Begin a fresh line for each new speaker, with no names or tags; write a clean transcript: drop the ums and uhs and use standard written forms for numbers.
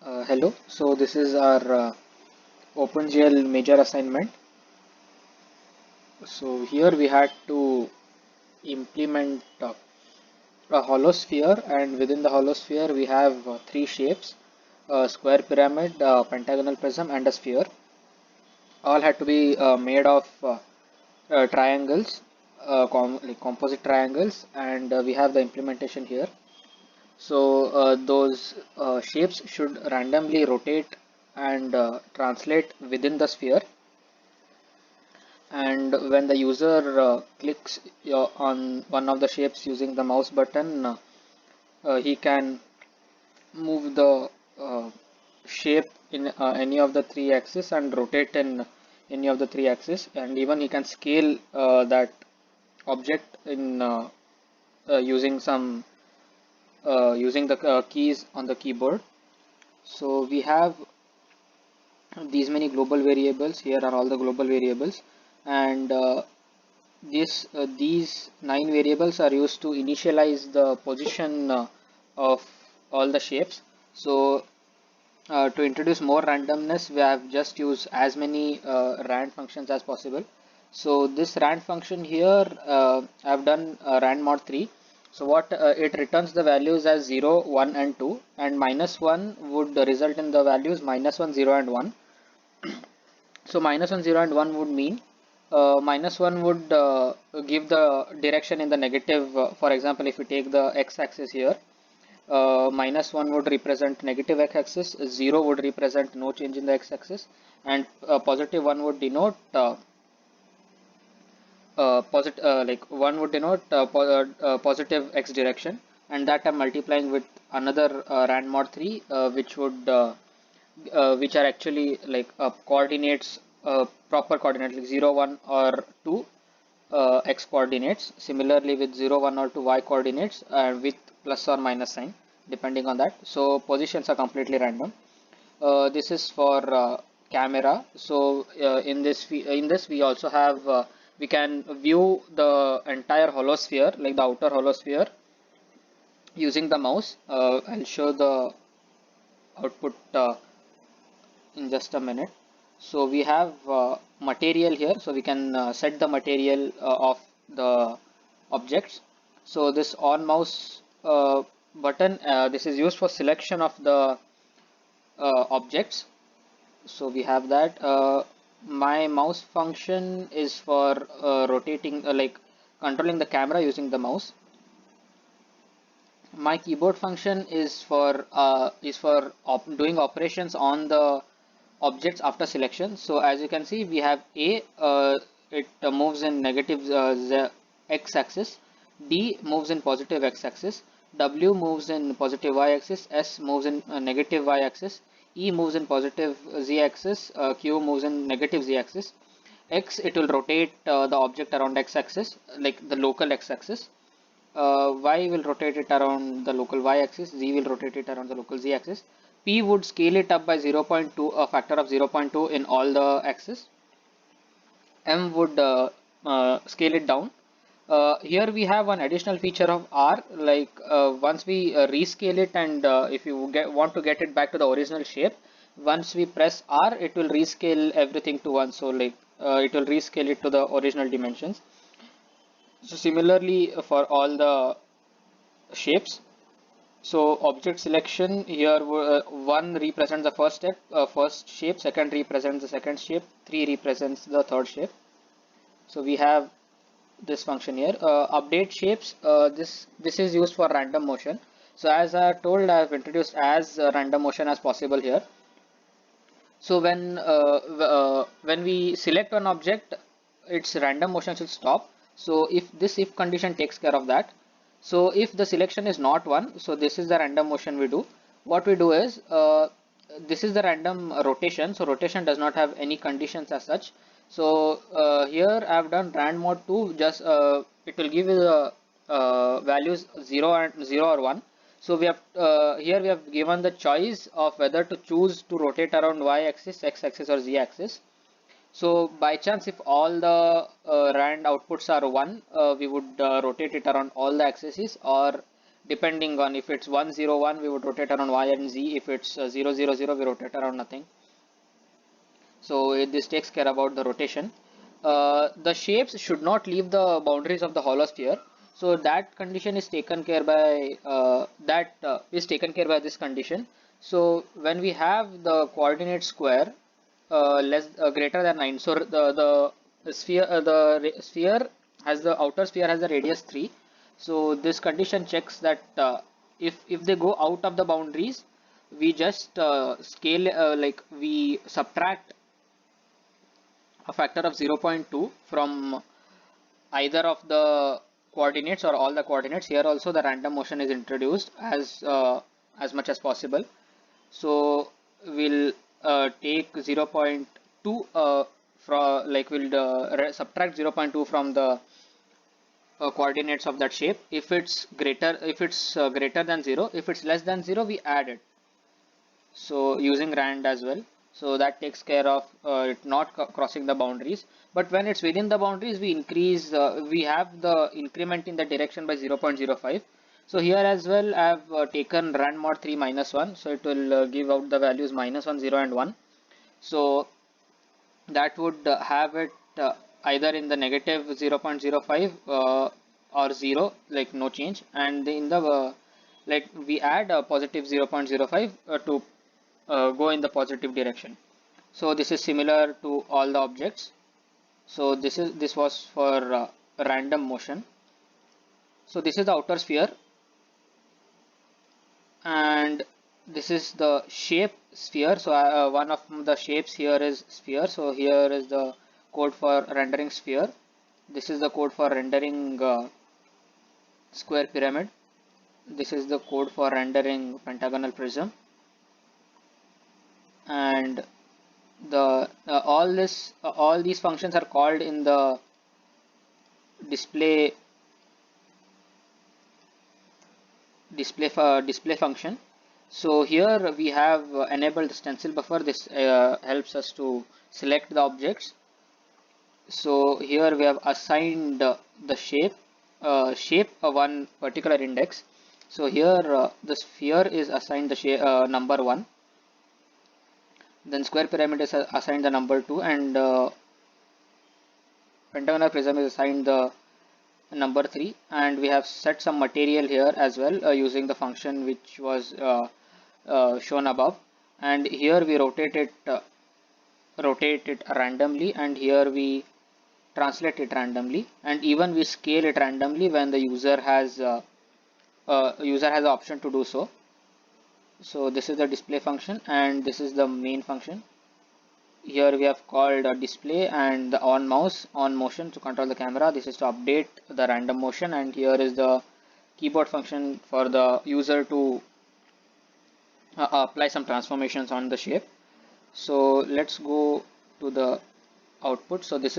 Hello, so this is our OpenGL major assignment. So here we had to implement a hollow sphere, and within the hollow sphere we have three shapes: a square pyramid, a pentagonal prism, and a sphere. All had to be made of triangles, like composite triangles, and we have the implementation here. So those shapes should randomly rotate and translate within the sphere, and when the user clicks on one of the shapes using the mouse button, he can move the shape in any of the three axes and rotate in any of the three axes, and even he can scale that object in using some using the keys on the keyboard. So we have these many global variables. Here are all the global variables, and these 9 variables are used to initialize the position of all the shapes. So to introduce more randomness, we have just used as many rand functions as possible. So this rand function here, I have done rand mod 3. So what it returns the values as 0, 1 and 2, and -1 would result in the values -1, 0 and 1. So -1, 0 and 1 would mean -1 would give the direction in the negative. For example, if we take the x-axis here, -1 would represent negative x-axis, 0 would represent no change in the x-axis, and +1 would denote like 1 would denote positive x direction, and that I'm multiplying with another rand mod 3, which are actually like coordinates, proper coordinates like 0, 1 or 2 x coordinates. Similarly with 0, 1 or 2 y coordinates, with plus or minus sign depending on that. So positions are completely random. This is for camera. So in this we also have we can view the entire hollow sphere, like the outer hollow sphere, using the mouse. I'll show the output in just a minute. So we have material here, so we can set the material of the objects. So this on mouse button, this is used for selection of the objects. So we have that. My mouse function is for rotating, like controlling the camera using the mouse. My keyboard function is for doing operations on the objects after selection. So as you can see, we have A, it moves in negative x-axis, D moves in positive x-axis, W moves in positive y-axis, S moves in negative y-axis, E moves in positive z-axis, Q moves in negative z-axis. X, it will rotate the object around x-axis, like the local x-axis. Y will rotate it around the local y-axis, Z will rotate it around the local z-axis. P would scale it up by 0.2, a factor of 0.2 in all the axes. M would scale it down. Here we have one additional feature of R, like once we rescale it, and if you want to get it back to the original shape, once we press R, it will rescale everything to 1. So like it will rescale it to the original dimensions. So similarly for all the shapes. So object selection here, 1 represents the first step, first shape, second represents the second shape, 3 represents the third shape. So we have this function here. Update shapes, this is used for random motion. So as I told, I have introduced as random motion as possible here. So when we select an object, its random motion should stop. So if condition takes care of that. So if the selection is not 1, so this is the random motion we do. What we do is this is the random rotation. So rotation does not have any conditions as such. So here I have done rand mod 2. Just it will give you the values 0 or 1. So we have here we have given the choice of whether to choose to rotate around y-axis, x-axis, or z-axis. So by chance, if all the rand outputs are 1, we would rotate it around all the axes, or depending on if it's 1 0 1 we would rotate around y and z, if it's 0 0 0 we rotate around nothing. So this takes care about the rotation. The shapes should not leave the boundaries of the hollow sphere. So that condition is taken care by this condition. So when we have the coordinate square greater than 9, so the sphere has the outer sphere has the radius 3. So this condition checks that if they go out of the boundaries, we just scale like we subtract a factor of 0.2 from either of the coordinates or all the coordinates. Here also the random motion is introduced as much as possible. So we'll take 0.2 from, like we'll subtract 0.2 from the coordinates of that shape. If it's greater than 0, if it's less than 0, we add it. So using rand as well. So that takes care of it not crossing the boundaries. But when it's within the boundaries, we increase, we have the increment in the direction by 0.05. So here as well, I have taken rand mod 3 minus 1. So it will give out the values minus 1, 0 and 1. So that would have it either in the negative 0.05 or 0, like no change. And in the like we add a positive 0.05 to go in the positive direction. So this is similar to all the objects. So this was for random motion. So this is the outer sphere, and this is the shape sphere. So one of the shapes here is sphere. So here is the code for rendering sphere. This is the code for rendering square pyramid. This is the code for rendering pentagonal prism. And the all these functions are called in the display function. So here we have enabled stencil buffer. This helps us to select the objects. So here we have assigned the shape one particular index. So here the sphere is assigned the shape number 1. Then square pyramid is assigned the number 2, and pentagonal prism is assigned the number 3. And we have set some material here as well using the function which was shown above. And here we rotate it randomly, and here we translate it randomly, and even we scale it randomly when the user has the option to do so. So this is the display function, and this is the main function. Here we have called a display and the on motion to control the camera. This is to update the random motion, and here is the keyboard function for the user to apply some transformations on the shape. So let's go to the output. So this is